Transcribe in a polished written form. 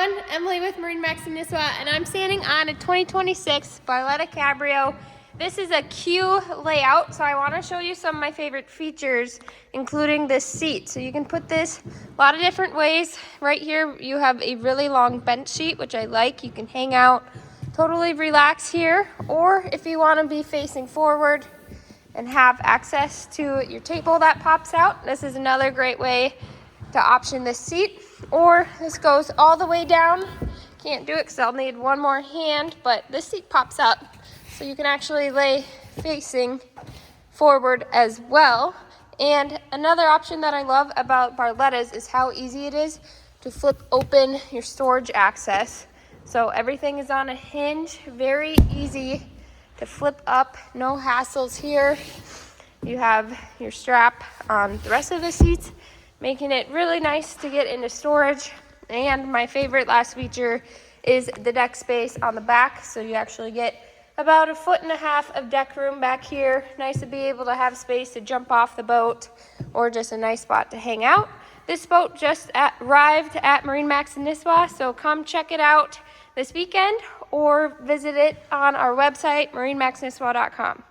everyone, Emily with MarineMax in Nisswa, and I'm standing on a 2026 Barletta Cabrio. This is a Q layout, so I want to show you some of my favorite features, including this seat. So you can put this a lot of different ways. Right here you have a really long bench seat, which I like. You can hang out, totally relax here, or if you want to be facing forward and have access to your table that pops out, this is another great way to option this seat. Or this goes all the way down. Can't do it because I'll need one more hand, but this seat pops up so you can actually lay facing forward as well. And another option that I love about Barlettas is how easy it is to flip open your storage access. So everything is on a hinge, very easy to flip up, no hassles here. You have your strap on the rest of the seats, making it really nice to get into storage. And my favorite last feature is the deck space on the back. So you actually get about 1.5 feet of deck room back here. Nice to be able to have space to jump off the boat or just a nice spot to hang out. This boat just arrived at MarineMax in Nisswa, so come check it out this weekend or visit it on our website, MarineMaxNisswa.com.